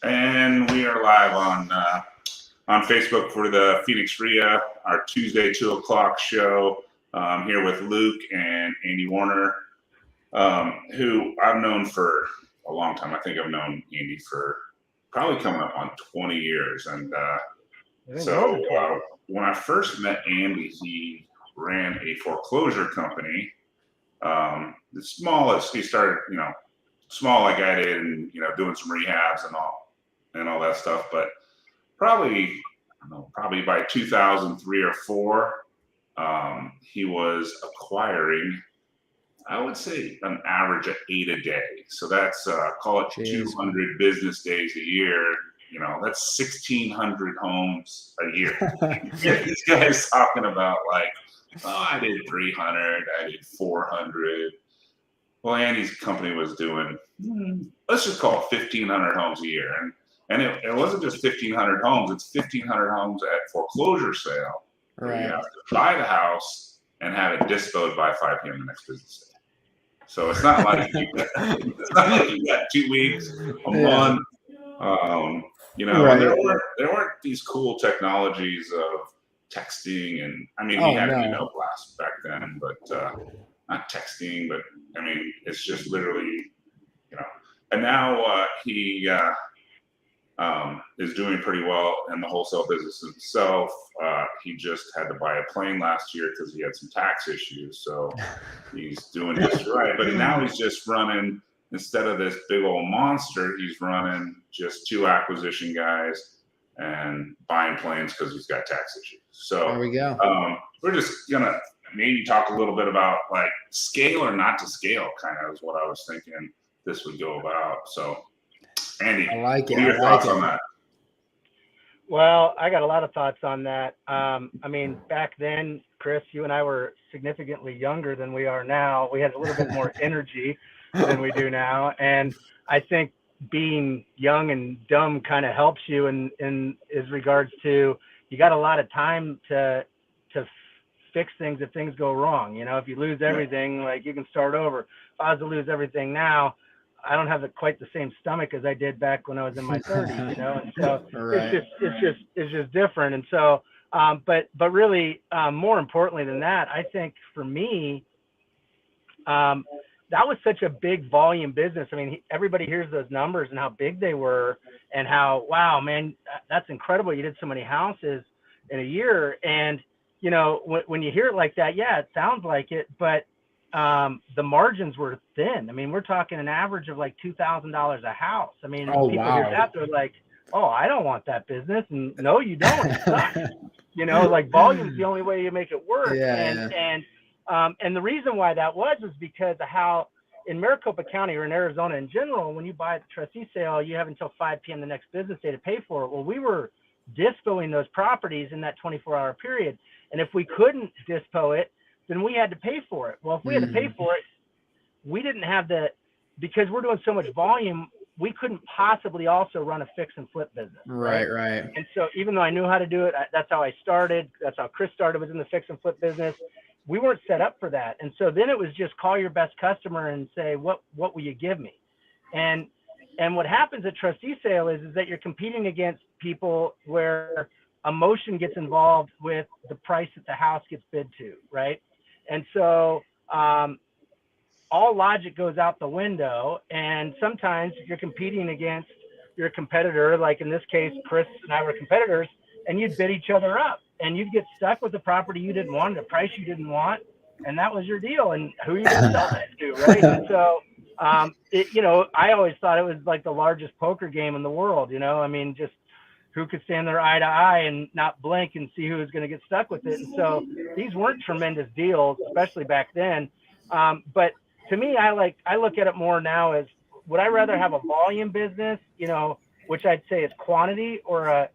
And we are live on Facebook for the Phoenix RIA, our Tuesday 2:00 show. Here with Luke and Andy Warner, who I've known for a long time. I think I've known Andy for probably coming up on 20 years. And when I first met Andy, he ran a foreclosure company. The smallest, he started, small like I did, and doing some rehabs and all that stuff. But probably by 2003 or 4, he was acquiring, I would say, an average of 8 a day. So that's call it 200 business days a year. That's 1,600 homes a year. These guys talking about like, oh, I did 300, I did 400. Well, Andy's company was doing, let's just call it 1,500 homes a year. And it wasn't just 1,500 homes, it's 1,500 homes at foreclosure sale. Right. You have to buy the house and have it disposed by 5 p.m. the next business day. So it's not like you got 2 weeks, a month. Right. There weren't these cool technologies of texting, and we had email blasts back then, but not texting, but it's just literally, and now he is doing pretty well in the wholesale business himself. He just had to buy a plane last year because he had some tax issues, so he's doing just right. But now he's just running, instead of this big old monster, he's running just 2 acquisition guys and buying planes because he's got tax issues. So there we go. We're just gonna maybe talk a little bit about like scale or not to scale, kind of is what I was thinking this would go about. So Andy, I like it. What are your thoughts on that? Well, I got a lot of thoughts on that. Back then, Chris, you and I were significantly younger than we are now. We had a little bit more energy than we do now. And I think being young and dumb kind of helps you in as regards to, you got a lot of time to fix things if things go wrong. If you lose everything, like, you can start over. If I was to lose everything now, I don't have quite the same stomach as I did back when I was in my 30s, and so right. it's just different. And so, but really, more importantly than that, I think for me, that was such a big volume business. Everybody hears those numbers and how big they were, and how, wow, man, that's incredible. You did so many houses in a year. And, when you hear it like that, yeah, it sounds like it, but the margins were thin. We're talking an average of like $2,000 a house. When people hear that, they're like, oh, I don't want that business. And no, you don't. It sucks. Like, volume's the only way you make it work. And the reason why that was because of how in Maricopa County, or in Arizona in general, when you buy at the trustee sale, you have until 5 p.m. the next business day to pay for it. Well, we were dispoing those properties in that 24-hour period. And if we couldn't dispo it, then we had to pay for it. Well, if we had to pay for it, we didn't have because we're doing so much volume, we couldn't possibly also run a fix and flip business. Right. And so even though I knew how to do it, that's how I started. That's how Chris started, was in the fix and flip business. We weren't set up for that. And so then it was just call your best customer and say, what will you give me? And what happens at trustee sale is that you're competing against people where emotion gets involved with the price that the house gets bid to, right? And so all logic goes out the window, and sometimes you're competing against your competitor. Like in this case, Chris and I were competitors, and you'd bid each other up, and you'd get stuck with the property you didn't want, the price you didn't want, and that was your deal. And who are you going to sell that to, right? And so, I always thought it was like the largest poker game in the world. Just who could stand there eye to eye and not blink and see who was going to get stuck with it. And so these weren't tremendous deals, especially back then. But to me, I look at it more now as, would I rather have a volume business, which I'd say is quantity, or a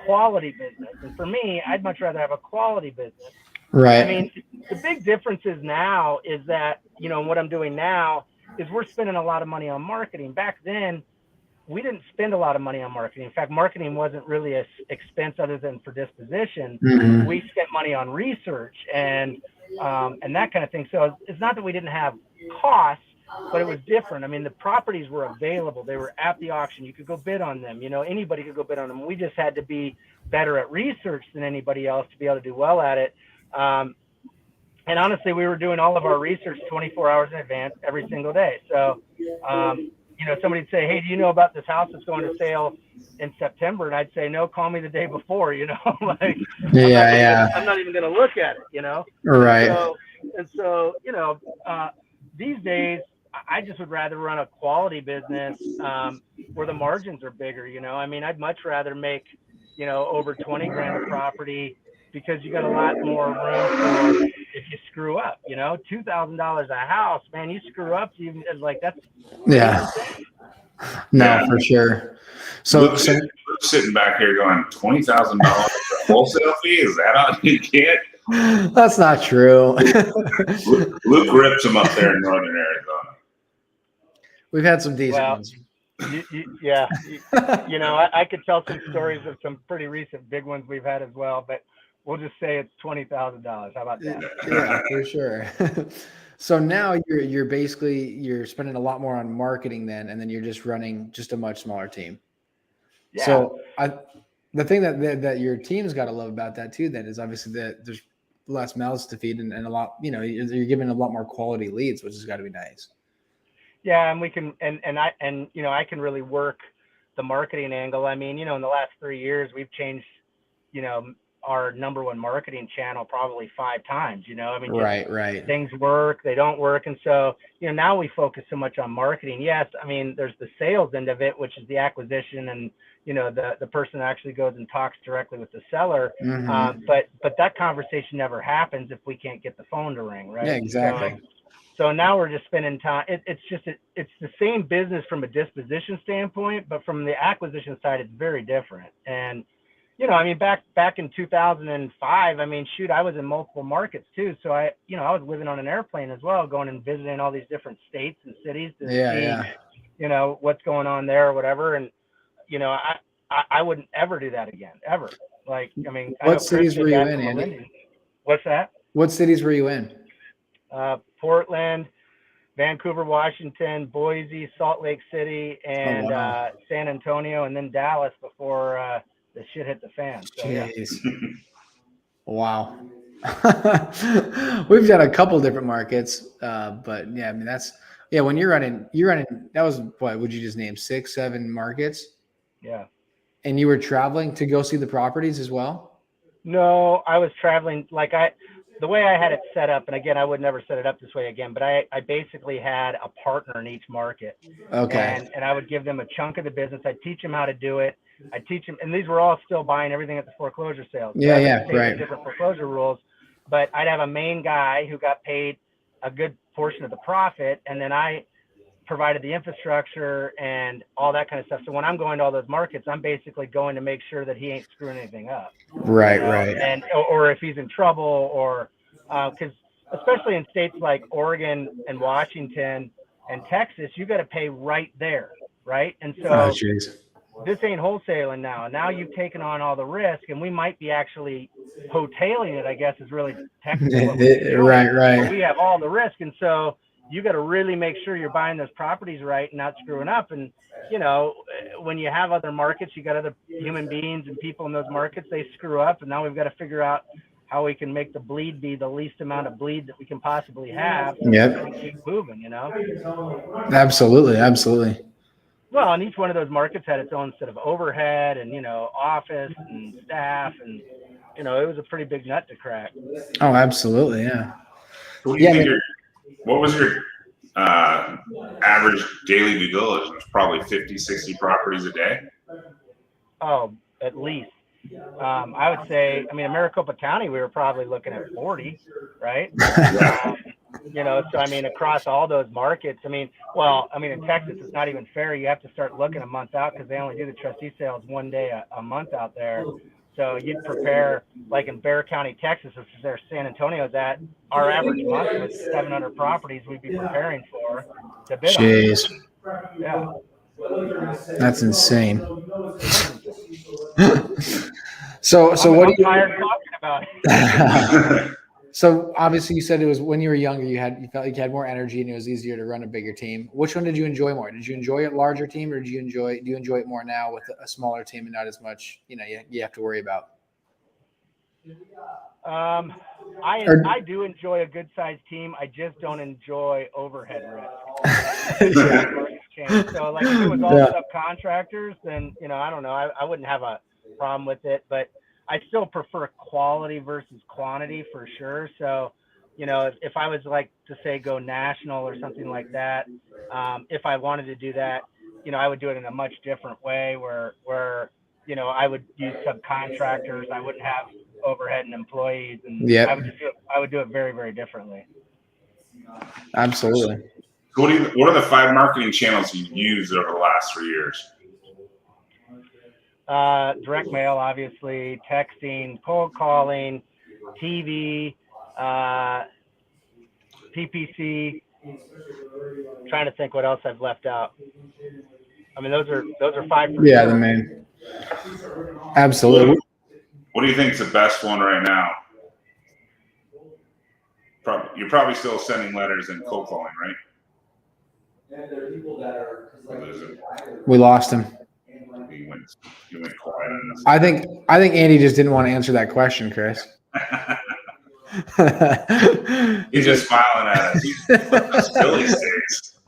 quality business? And for me, I'd much rather have a quality business. Right. The big difference is now is that, what I'm doing now is we're spending a lot of money on marketing. Back then, we didn't spend a lot of money on marketing. In fact, marketing wasn't really an expense other than for disposition. Mm-hmm. We spent money on research and that kind of thing. So it's not that we didn't have costs, but it was different. I mean, the properties were available. They were at the auction. You could go bid on them. You know, anybody could go bid on them. We just had to be better at research than anybody else to be able to do well at it. And honestly, we were doing all of our research 24 hours in advance every single day. So, you know, somebody'd say, hey, do you know about this house that's going to sale in September? And I'd say, no, call me the day before, you know, like, I'm not even going to look at it, you know? Right. So, you know, these days, I just would rather run a quality business where the margins are bigger, you know? I mean, I'd much rather make, you know, over 20 grand a property because you got a lot more room for if you screw up, you know, $2,000 a house, man, you screw up, you like that's for sure. So Luke's sitting back here going, $20,000 for wholesale fee? Is that all you get? That's not true. Luke rips them up there in northern Arizona. We've had some decent ones. You know, I could tell some stories of some pretty recent big ones we've had as well, but we'll just say it's $20,000. How about that? Yeah, for sure. So now you're basically spending a lot more on marketing then, and then you're just running just a much smaller team. Yeah. So the thing that your team's got to love about that too, then, is obviously that there's less mouths to feed and a lot, you know, you're giving a lot more quality leads, which has got to be nice. Yeah, and we can, and you know, I can really work the marketing angle. I mean, you know, in the last 3 years, we've changed, you know, our number one marketing channel probably 5 times, you know, I mean, right. Things work, they don't work. And so, you know, now we focus so much on marketing. Yes. I mean, there's the sales end of it, which is the acquisition and, you know, the person actually goes and talks directly with the seller. Mm-hmm. But that conversation never happens if we can't get the phone to ring. Right. Yeah, exactly. So now we're just spending time. It's the same business from a disposition standpoint, but from the acquisition side, it's very different. And, you know, I mean, back in 2005, I mean, shoot, I was in multiple markets too. So I was living on an airplane as well, going and visiting all these different states and cities to see, you know, what's going on there or whatever. And, you know, I wouldn't ever do that again, ever. Like, I mean, what cities were you in, Andy? What's that? What cities were you in? Portland, Vancouver, Washington, Boise, Salt Lake City, and San Antonio, and then Dallas before the shit hit the fan. So, jeez. Wow. We've got a couple different markets, but yeah, I mean when you're running. That was what would you just name 6, 7 markets? Yeah. And you were traveling to go see the properties as well? No, I was traveling the way I had it set up, and again, I would never set it up this way again, but I basically had a partner in each market. Okay. And I would give them a chunk of the business. I'd teach them how to do it. I'd teach them, and these were all still buying everything at the foreclosure sales. Right. Different foreclosure rules, but I'd have a main guy who got paid a good portion of the profit, and then I provided the infrastructure and all that kind of stuff. So when I'm going to all those markets, I'm basically going to make sure that he ain't screwing anything up. Right, you know? right. And or if he's in trouble, or because especially in states like Oregon and Washington and Texas, you got to pay right there, right? And so this ain't wholesaling now. Now you've taken on all the risk, and we might be actually hoteling it, I guess, is really technically what we're doing. Right. But we have all the risk, and so you got to really make sure you're buying those properties right and not screwing up. And, you know, when you have other markets, you got other human beings and people in those markets, they screw up. And now we've got to figure out how we can make the bleed be the least amount of bleed that we can possibly have. And keep moving, you know? Absolutely. Well, and each one of those markets had its own set of overhead and, you know, office and staff. And, you know, it was a pretty big nut to crack. Oh, absolutely. Yeah. What was your average daily due diligence? Probably 50, 60 properties a day? Oh, at least. I would say, I mean, Maricopa County, we were probably looking at 40, right? You know, so I mean, across all those markets, I mean, in Texas, it's not even fair. You have to start looking a month out because they only do the trustee sales one day a month out there. So you'd prepare, like in Bexar County, Texas, which is where San Antonio's at, our average month was 700 properties we'd be preparing for to bid on. Jeez. Yeah. That's insane. So what are you tired talking about it? So obviously you said it was when you were younger, you felt like you had more energy and it was easier to run a bigger team. Which one did you enjoy more? Did you enjoy a larger team, or do you enjoy it more now with a smaller team and not as much, you have to worry about? I do enjoy a good sized team. I just don't enjoy overhead risk. Yeah. So like if it was all Yeah. subcontractors, then I don't know. I wouldn't have a problem with it, but I still prefer quality versus quantity for sure. So, if I was like to say go national or something like that, if I wanted to do that, I would do it in a much different way where I would use subcontractors. I wouldn't have overhead and employees, and Yep. I would do it very, very differently. Absolutely. So what are the 5 marketing channels you've used over the last 3 years? Direct mail, obviously, texting, cold calling, TV, PPC. Trying to think what else I've left out. I mean, those are 5 for Yeah, sure. the main. Absolutely. What do you think is the best one right now? You're probably still sending letters and cold calling, right? We lost him. You went quiet on this. I think Andy just didn't want to answer that question, Chris. He's just smiling at us. He's Billy stays.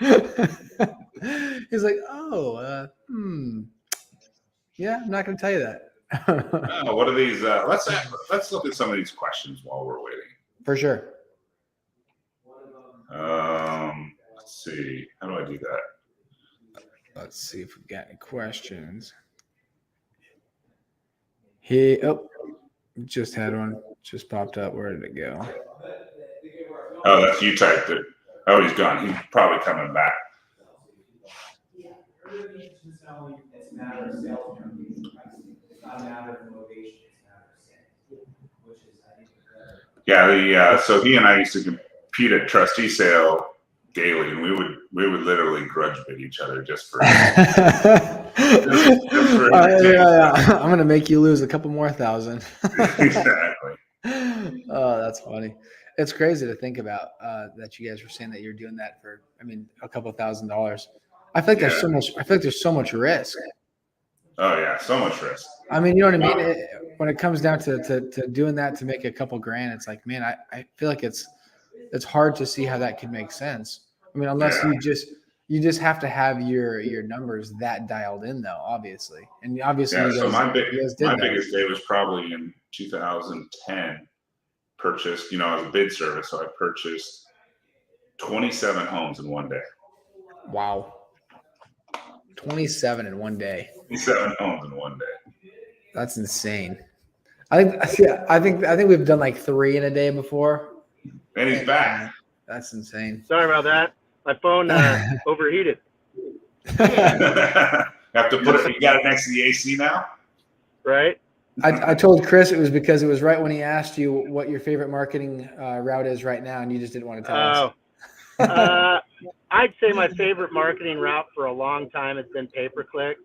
He's like, yeah, I'm not going to tell you that. What are these? Let's look at some of these questions while we're waiting. For sure. Let's see. How do I do that? Let's see if we've got any questions. Just had one. Just popped up. Where did it go? Oh, that's you typed it. Oh, he's gone. He's probably coming back. Yeah, so he and I used to compete at trustee sale daily, and we would literally grudge bid each other just for. Yeah. I'm gonna make you lose a couple more thousand. Exactly. Oh, that's funny. It's crazy to think about that you guys were saying that you're doing that for, a couple $1,000s. I feel like there's so much. I feel like there's so much risk. Oh yeah, so much risk. You know what I mean? When it comes down to doing that to make a couple grand, it's like, man, I feel like it's hard to see how that could make sense. Unless you just have to have your numbers that dialed in, though, obviously. And obviously, Yeah. So my biggest day was probably in 2010. Purchased, as a bid service, so I purchased 27 homes in one day. Wow. 27 in one day. 27 homes in one day. That's insane. I think we've done like 3 in a day before. And he's back. That's insane. Sorry about that. My phone overheated. Have to put it. You got it next to the AC now, right? I told Chris it was because it was right when he asked you what your favorite marketing route is right now, and you just didn't want to tell us. I'd say my favorite marketing route for a long time has been pay-per-click.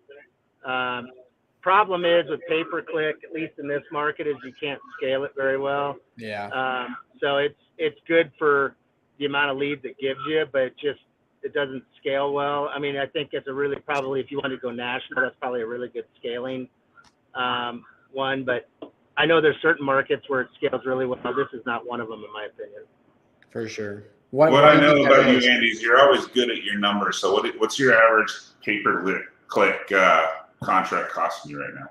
Problem is with pay-per-click, at least in this market, is you can't scale it very well. Yeah. So it's good for the amount of leads it gives you, but it doesn't scale well. I think it's probably if you want to go national, that's probably a really good scaling one. But I know there's certain markets where it scales really well. This is not one of them, in my opinion. For sure. What I know about you, Andy, is you're always good at your numbers. So what's your average pay-per-click contract costing you right now?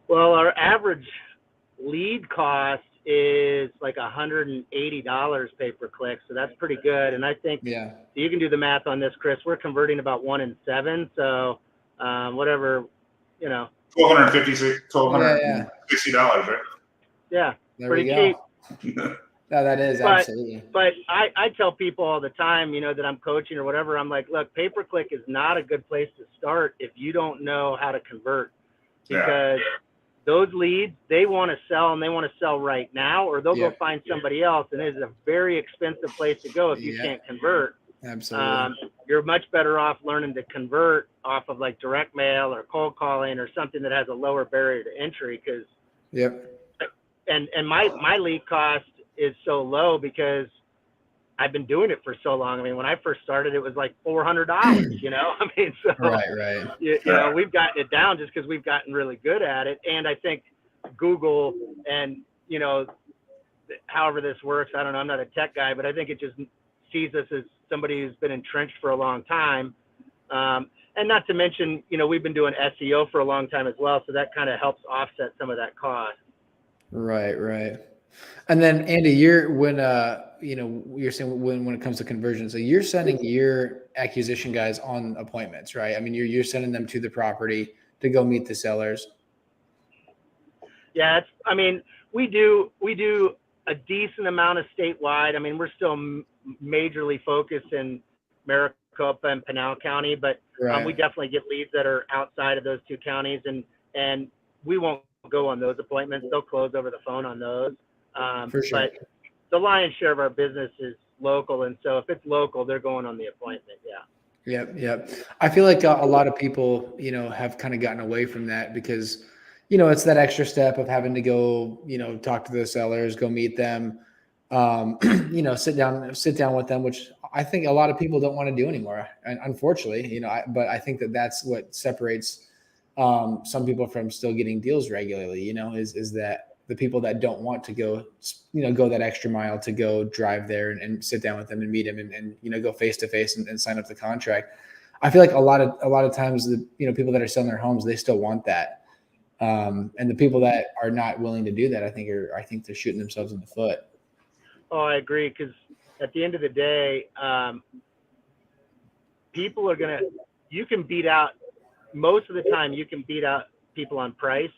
Well, our average lead cost is like $180 pay-per-click, so that's pretty good. And I think you can do the math on this, Chris. We're converting about 1 in 7, so whatever, $1,260, right? Yeah, there pretty we go. cheap. No, that is absolutely. But I tell people all the time, that I'm coaching or whatever, I'm like, look, pay-per-click is not a good place to start if you don't know how to convert, because those leads, they want to sell, and they want to sell right now, or they'll go find somebody else, and it is a very expensive place to go if you can't convert. Absolutely. You're much better off learning to convert off of like direct mail or cold calling or something that has a lower barrier to entry, because and my lead cost is so low because I've been doing it for so long. I mean, when I first started, it was like $400, you know? I mean, so, Right. you know, we've gotten it down just because we've gotten really good at it. And I think Google and, you know, however this works, I don't know, I'm not a tech guy, but I think it just sees us as somebody who's been entrenched for a long time. And not to mention, you know, we've been doing SEO for a long time as well. So that kind of helps offset some of that cost. Right. And then Andy, you know, you're saying when it comes to conversion, so you're sending your acquisition guys on appointments, right? I mean, you're sending them to the property to go meet the sellers. Yeah, I mean, we do a decent amount of statewide. I mean, we're still majorly focused in Maricopa and Pinal County, but we definitely get leads that are outside of those two counties, and we won't go on those appointments. They'll close over the phone on those. For sure. But the lion's share of our business is local, and so if it's local, they're going on the appointment. Yeah. Yep. I feel like a lot of people, you know, have kind of gotten away from that because, you know, it's that extra step of having to go, you know, talk to the sellers, go meet them, you know, sit down with them, which I think a lot of people don't want to do anymore. And unfortunately, you know, but I think that's what separates some people from still getting deals regularly, you know, is that the people that don't want to go, you know, go that extra mile to go drive there and sit down with them and meet them and you know, go face to face and sign up the contract. I feel like a lot of times the, you know, people that are selling their homes, they still want that. And the people that are not willing to do that, I think they're shooting themselves in the foot. Oh, I agree. Because at the end of the day, people are you can beat out, most of the time you can beat out people on price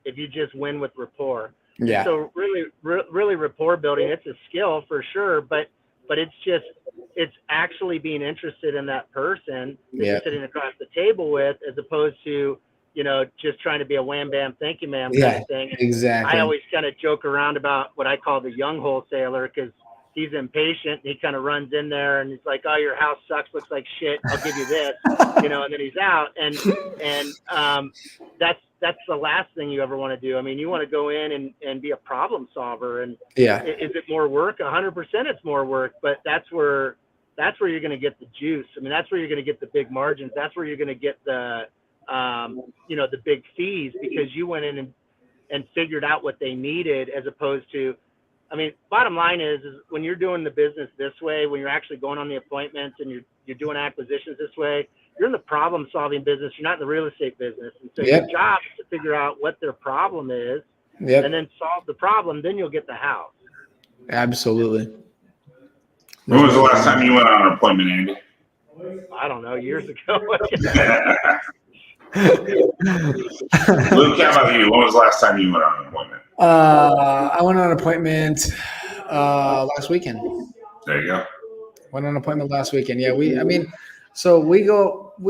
if you just win with rapport. Yeah. So really rapport building, it's a skill for sure, but it's actually being interested in that person that you're sitting across the table with, as opposed to, you know, just trying to be a wham bam thank you ma'am kind of thing. And exactly. I always kind of joke around about what I call the young wholesaler, because he's impatient. He kind of runs in there and he's like, "Oh, your house sucks, looks like shit. I'll give you this," you know, and then he's out. And that's the last thing you ever want to do. I mean, you want to go in and be a problem solver. And is it more work? 100% it's more work, but that's where you're going to get the juice. I mean, that's where you're going to get the big margins. That's where you're going to get the, you know, the big fees, because you went in and figured out what they needed, as opposed to, I mean, bottom line is when you're doing the business this way, when you're actually going on the appointments and you're doing acquisitions this way, you're in the problem solving business. You're not in the real estate business. And so your job is to figure out what their problem is and then solve the problem. Then you'll get the house. Absolutely. When was the last time you went on an appointment, Andy? I don't know, years ago. Luke, how about you? When was the last time you went on an appointment? I went on an appointment last weekend. There you go. Went on an appointment last weekend. Yeah, we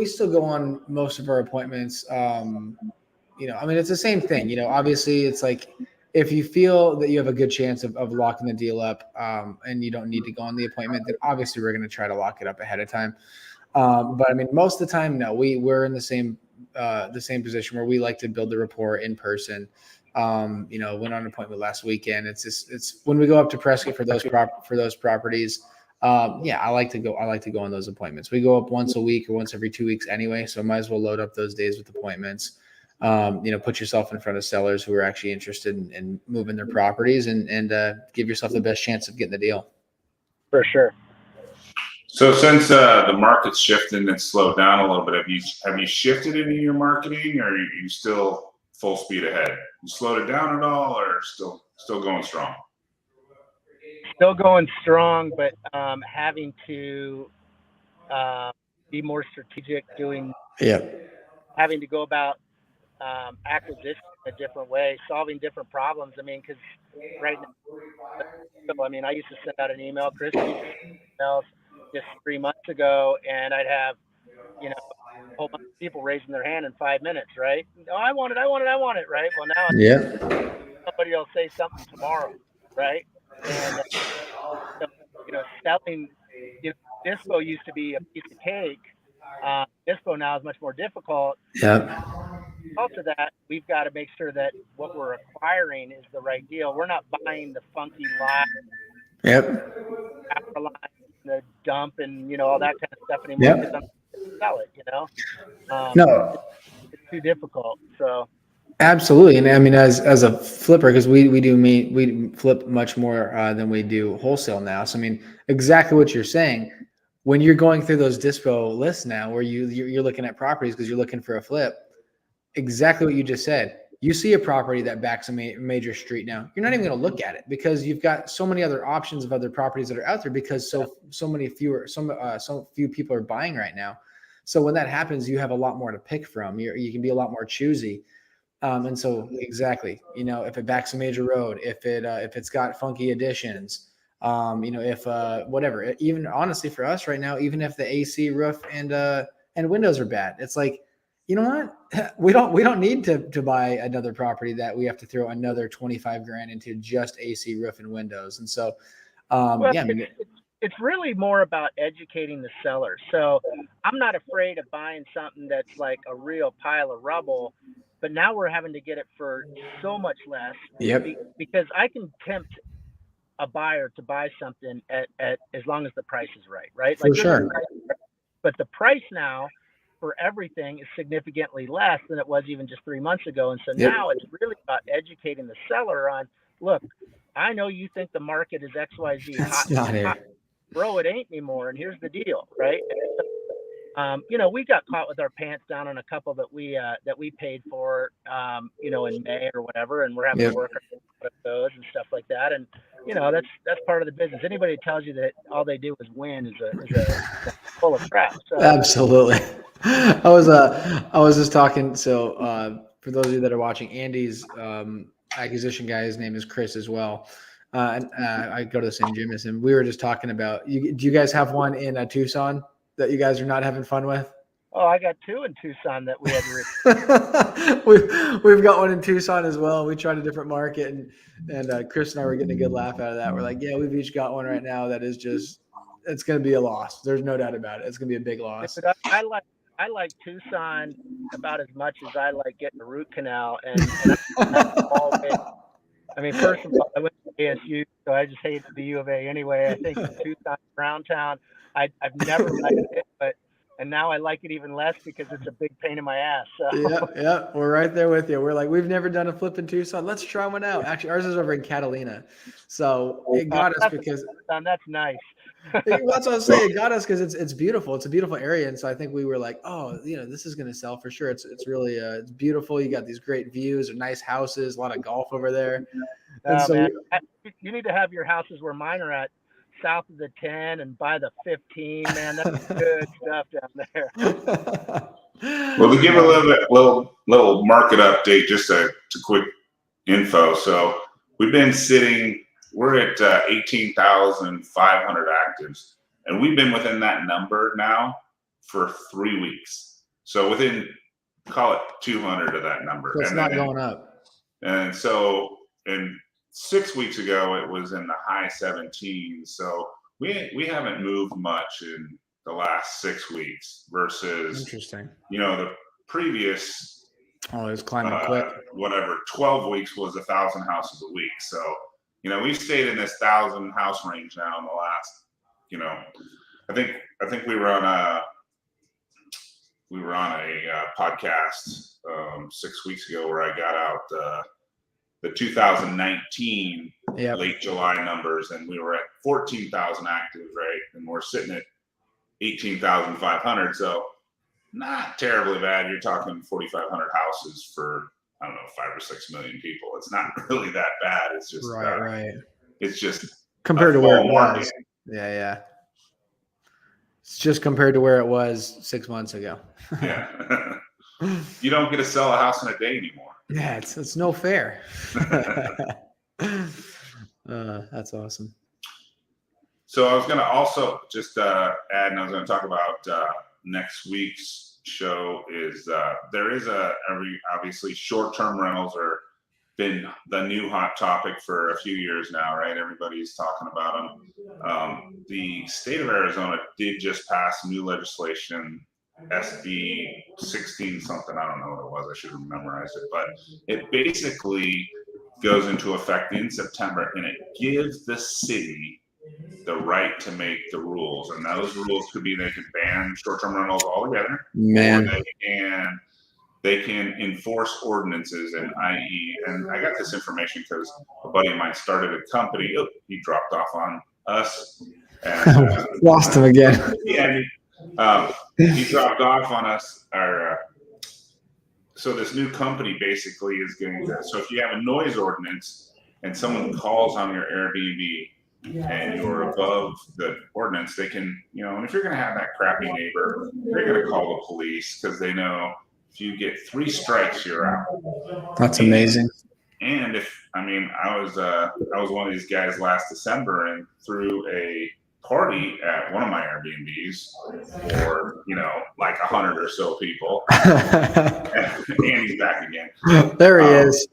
still go on most of our appointments. You know, I mean, it's the same thing. You know, obviously, it's like if you feel that you have a good chance of locking the deal up, and you don't need to go on the appointment, then obviously we're going to try to lock it up ahead of time. But I mean, most of the time, no, we're in the same position where we like to build the rapport in person. You know, went on an appointment last weekend. It's when we go up to Prescott for those properties. I like to go on those appointments. We go up once a week or once every 2 weeks anyway. So might as well load up those days with appointments. You know, put yourself in front of sellers who are actually interested in moving their properties and give yourself the best chance of getting the deal. For sure. So since the market's shifted and slowed down a little bit, have you shifted any of your marketing, or are you still full speed ahead? You slowed it down at all, or still going strong? Still going strong, but having to be more strategic, having to go about acquisition a different way, solving different problems. I mean, because right now, I mean, I used to send out an email, Chris, emails just 3 months ago, and I'd have, you know, a whole bunch of people raising their hand in 5 minutes, right? Oh, I want it, right? Well, now somebody will say something tomorrow, right? And you know, selling, you know, dispo used to be a piece of cake. Dispo now is much more difficult. Yeah. to that, we've got to make sure that what we're acquiring is the right deal. We're not buying the funky lot, Yep. power line, the dump, and all that kind of stuff anymore Yep. because I'm going to sell it. No, It's too difficult. So absolutely. And I mean, as a flipper, because we flip much more than we do wholesale now. So I mean, exactly what you're saying. When you're going through those dispo lists now, where you're looking at properties because you're looking for a flip, exactly what you just said. You see a property that backs a major street now, you're not even going to look at it because you've got so many other options of other properties that are out there because so few people are buying right now. So when that happens, you have a lot more to pick from. You can be a lot more choosy. And so exactly, if it backs a major road, if it's got funky additions, if whatever, even honestly for us right now, even if the AC roof and windows are bad, it's like, you know what? We don't need to buy another property that we have to throw another 25 grand into just AC roof and windows. And so, well, yeah, I mean, it's really more about educating the seller. So I'm not afraid of buying something that's like a real pile of rubble, but now we're having to get it for so much less yep, because I can tempt a buyer to buy something at as long as the price is right, right? for sure. But the price now for everything is significantly less than it was even just 3 months ago. And so Yep. now it's really about educating the seller on, look, I know you think the market is XYZ That's not it. bro, it ain't anymore. And here's the deal, right? We got caught with our pants down on a couple that we paid for, in May or whatever, and we're having Yep. to work on those and stuff like that. And that's part of the business. Anybody that tells you that all they do is win is a full of crap. So Absolutely. I was just talking. So for those of you that are watching, Andy's acquisition guy, his name is Chris as well. And I go to the same gym as him. We were just talking about do you guys have one in Tucson that you guys are not having fun with? Oh, I got two in Tucson that we had to we've got one in Tucson as well. We tried a different market, and Chris and I were getting a good laugh out of that. We're like, yeah, we've each got one right now that is just, it's going to be a loss. There's no doubt about it. It's going to be a big loss. But I like Tucson about as much as I like getting a root canal, and always. I mean, first of all, I went to ASU, so I just hated the U of A anyway. I think Tucson, Brown Town, I've never liked it, and now I like it even less because it's a big pain in my ass. So. Yeah, we're right there with you. We're like, we've never done a flip in Tucson. Let's try one out. Actually, ours is over in Catalina, so it got us because that's nice. That's what I was saying. It got us because it's beautiful. It's a beautiful area, and so I think we were like, oh, this is going to sell for sure. It's really it's beautiful. You got these great views, nice houses, a lot of golf over there. And so man, you need to have your houses where mine are at, south of the 10 and by the 15. Man, that's good stuff down there. Well, to give a little market update, just to quick info. So we've been sitting. We're at 18,500 actives, and we've been within that number now for 3 weeks. So within, call it 200 of that number. So it's not going up. And so, and 6 weeks ago, it was in the high 17s. So we haven't moved much in the last 6 weeks versus, interesting. The previous. Oh, it was climbing quick. 12 weeks was 1,000 houses a week. So, we've stayed in this 1,000 house range now in the last, I think we were on a podcast 6 weeks ago where I got out the 2019 late July numbers, and we were at 14,000 active, right? And we're sitting at 18,500. So not terribly bad. You're talking 4,500 houses for, I don't know, 5 or 6 million people. It's not really that bad. It's just right. It's just compared to where it market. was. Yeah. It's just compared to where it was 6 months ago. Yeah. You don't get to sell a house in a day anymore. Yeah, it's no fair. That's awesome. So I was going to also just add, and I was going to talk about next week's show is there is obviously short-term rentals are been the new hot topic for a few years now, right? Everybody's talking about them. The state of Arizona did just pass new legislation SB 16 something. I don't know what it was. I should have memorized it, but it basically goes into effect in September, and it gives the city the right to make the rules. And those rules could be they can ban short-term rentals altogether, Man. or they can enforce ordinances, and i.e., and I got this information because a buddy of mine started a company. Oh, he dropped off on us. And, Lost him again. yeah, he dropped off on us. So this new company basically is going to. So if you have a noise ordinance and someone calls on your Airbnb and you're above the ordinance, they can, and if you're going to have that crappy neighbor, they're going to call the police because they know if you get 3 strikes, you're out. That's amazing. And I was one of these guys last December and threw a party at one of my Airbnbs for like 100 or so people. And he's back again. There he is.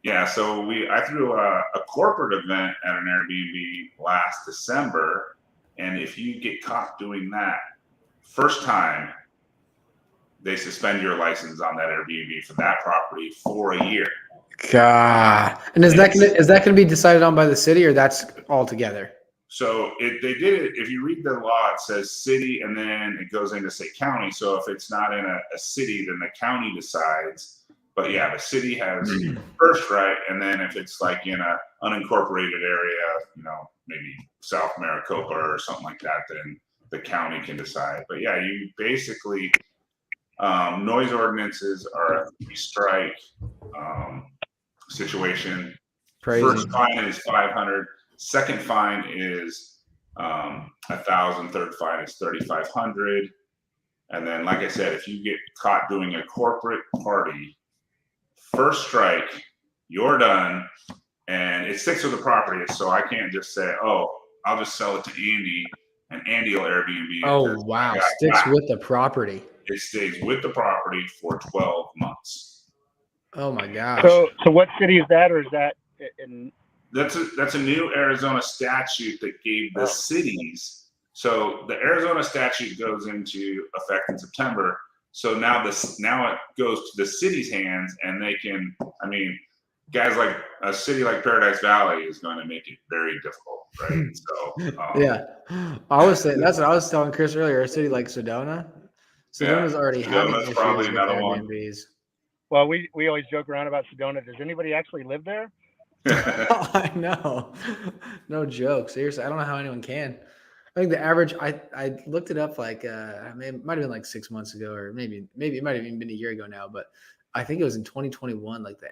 Yeah, so I threw a corporate event at an Airbnb last December, and if you get caught doing that first time, they suspend your license on that Airbnb for that property for a year. God. And is that going to be decided on by the city, or that's all together? So they did it. If you read the law, it says city, and then it goes into say county. So if it's not in a city, then the county decides. But yeah, the city has first right, and then if it's like in a unincorporated area, maybe South Maricopa or something like that, then the county can decide. But yeah, you basically noise ordinances are a 3-strike situation. Crazy. First fine is $500. Second fine is $1,000. Third fine is $3,500. And then, like I said, if you get caught doing a corporate party, first strike, you're done, and it sticks with the property. So I can't just say, "Oh, I'll just sell it to Andy, and Andy will Airbnb." Oh wow! Sticks with the property. It stays with the property for 12 months. Oh my gosh! So what city is that, or is that in? That's a new Arizona statute that gave the cities. So the Arizona statute goes into effect in September. So now it goes to the city's hands, and they can. Guys like a city like Paradise Valley is going to make it very difficult, right? So yeah, I was saying that's what I was telling Chris earlier. A city like Sedona. Sedona's already having issues probably with another one. Airbnbs. Well, we always joke around about Sedona. Does anybody actually live there? I know. No joke. Seriously, I don't know how anyone can. I think the average, I looked it up like, it might have been like 6 months ago, or maybe it might have even been a year ago now, but I think it was in 2021, like the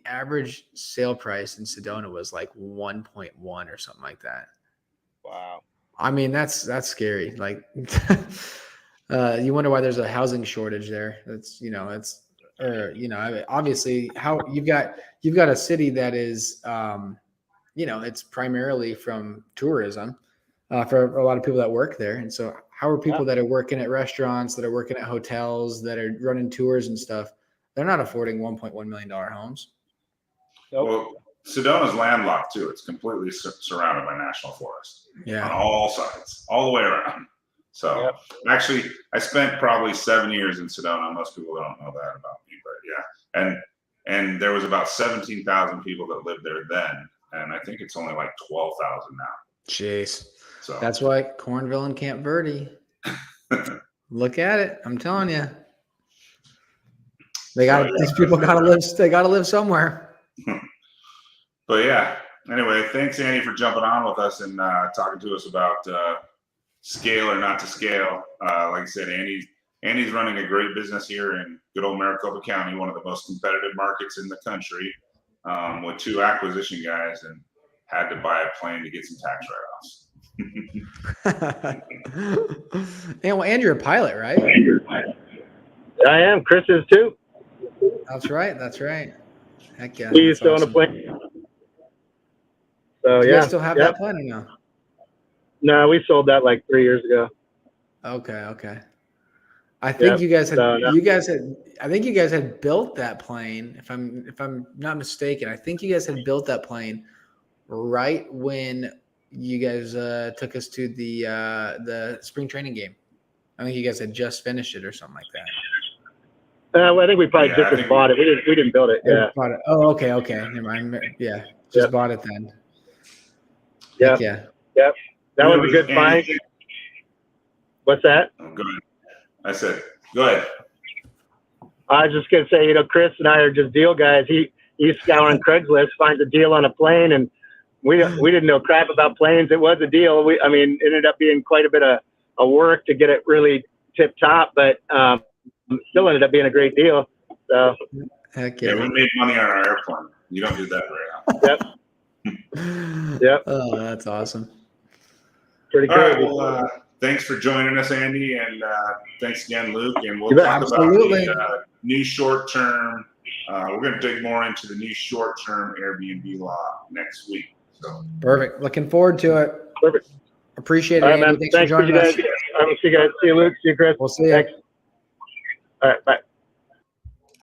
average sale price in Sedona was like 1.1 or something like that. Wow. That's scary. Like, you wonder why there's a housing shortage there. That's, obviously how you've got a city that is, it's primarily from tourism for a lot of people that work there. And so how are people that are working at restaurants, that are working at hotels, that are running tours and stuff, they're not affording $1.1 million homes. Nope. Well, Sedona's landlocked too. It's completely surrounded by national forest on all sides, all the way around. So actually, I spent probably 7 years in Sedona. Most people don't know that about me, but yeah. And there was about 17,000 people that lived there then, and I think it's only like 12,000 now. Jeez. So that's why Cornville and Camp Verde. Look at it. I'm telling you. These people gotta live. They gotta live somewhere. But yeah. Anyway, thanks Andy for jumping on with us and talking to us about scale or not to scale. Like I said, Andy's running a great business here in good old Maricopa County, one of the most competitive markets in the country, with 2 acquisition guys, and had to buy a plane to get some tax write-offs. And you're a pilot, right? I am. Chris is too. That's right. Heck yeah. We used to own a plane. So Do you guys still have that plane or no? No, we sold that like 3 years ago. Okay. I think you guys had built that plane. If I'm not mistaken, I think you guys had built that plane right when you guys took us to the spring training game. I think you guys had just finished it or something like that. I think we probably Yeah, I just think bought it. We didn't build it. Yeah. Bought it. Oh, okay. Never mind. Yeah. Just Yep. bought it then. Yep. Heck yeah. That was a good find. What's that? Oh, go ahead. I said, go ahead. I was just gonna say, Chris and I are just deal guys. He's scouring Craigslist, finds a deal on a plane, and we didn't know crap about planes. It was a deal. It ended up being quite a bit of work to get it really tip top, but still ended up being a great deal. So Heck Yeah, yeah. we made money on our airplane. You don't do that very often. Yep. Oh, that's awesome. Pretty All right. crazy. Well, thanks for joining us, Andy, and thanks again, Luke. And we'll You bet. talk Absolutely. about the new short-term. We're going to dig more into the new short-term Airbnb law next week. So, Perfect. Looking forward to it. Perfect. Appreciate it, All right, Andy. man. Thanks for Thanks for joining you us. guys. I will see you guys. See you, Luke. See you, Chris. We'll see you. Thanks. All right. Bye.